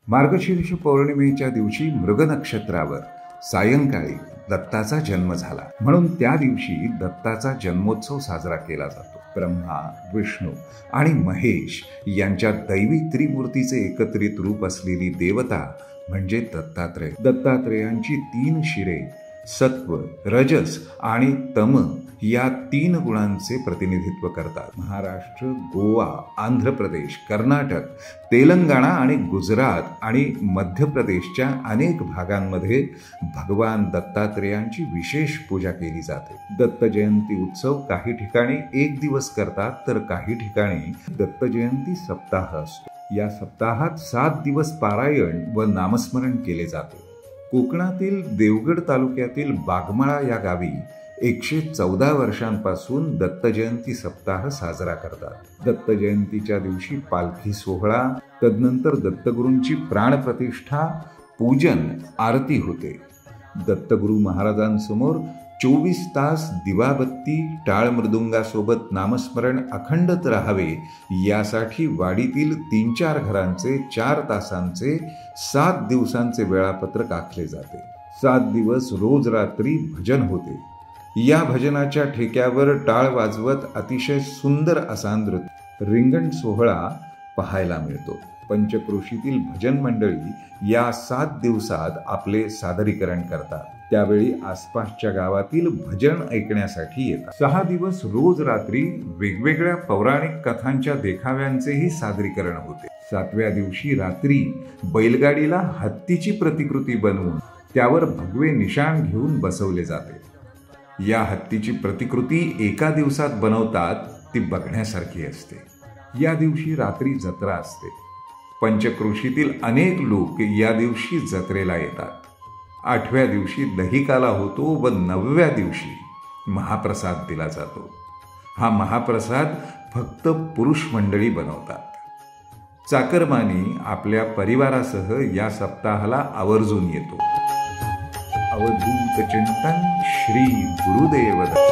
मार्गशीर्ष पौर्णिमेच्या दिवशी मृग नक्षत्रावर सायंकाळी दत्ताचा जन्म झाला, म्हणून त्या दिवशी दत्ताचा जन्मोत्सव साजरा केला जातो. ब्रह्मा, विष्णू आणि महेश यांच्या दैवी त्रिमूर्तीचे एकत्रित रूप असलेली देवता म्हणजे दत्तात्रय. दत्तात्रयांची 3 शिरे सत्व, रजस आणि तम या 3 गुणांचे प्रतिनिधित्व करतात. महाराष्ट्र, गोवा, आंध्र प्रदेश, कर्नाटक, तेलंगणा आणि गुजरात आणि मध्य प्रदेशच्या अनेक भागांमध्ये भगवान दत्तात्रेयांची विशेष पूजा केली जाते. दत्त जयंती उत्सव काही ठिकाणी 1 दिवस करतात, तर काही ठिकाणी दत्त जयंती सप्ताह असतो. या सप्ताहात 7 दिवस पारायण व नामस्मरण केले जाते. कोकणातील देवगड तालुक्यातील बागमाळा या गावी 114 वर्षांपासून दत्त जयंती सप्ताह साजरा करतात. दत्त जयंतीच्या दिवशी पालखी सोहळा, तदनंतर दत्तगुरूंची प्राणप्रतिष्ठा, पूजन, आरती होते. दत्तगुरू महाराजांसमोर 24 तास दिवाबत्ती, टाळ मृदुंगासोबत नामस्मरण अखंडत राहावे यासाठी वाडीतील 3-4 घरांचे 4 तासांचे 7 दिवसांचे वेळापत्रक आखले जाते. 7 दिवस रोज रात्री भजन होते. या भजनाच्या ठेक्यावर टाळ वाजवत अतिशय सुंदर असा नृत्य रिंगण सोहळा पाहायला मिळतो. पंचक्रोशीतील भजन मंडळी या 7 दिवसात आपले सादरीकरण करतात. त्यावेळी आसपासच्या गावातील भजन ऐकण्यासाठी येतात. 6 दिवस रोज रात्री वेगवेगळ्या पौराणिक कथांच्या देखाव्यांचेही सादरीकरण होते. 7व्या दिवशी रात्री बैलगाडीला हत्तीची प्रतिकृती बनवून त्यावर भगवे निशाण घेऊन बसवले जाते. या हत्तीची प्रतिकृती एका दिवसात बनवतात, ती बघण्यासारखी असते. या दिवशी रात्री जत्रा असते. पंचक्रोशीतील अनेक लोक या दिवशी जत्रेला येतात. 8व्या दिवशी दहीकाला होतो व 9व्या दिवशी महाप्रसाद दिला जातो. हा महाप्रसाद फक्त पुरुष मंडळी बनवतात. चाकरमानी आपल्या परिवारासह या सप्ताहाला आवर्जून येतो. अवधूत चिंतन श्री गुरुदेव दत्त.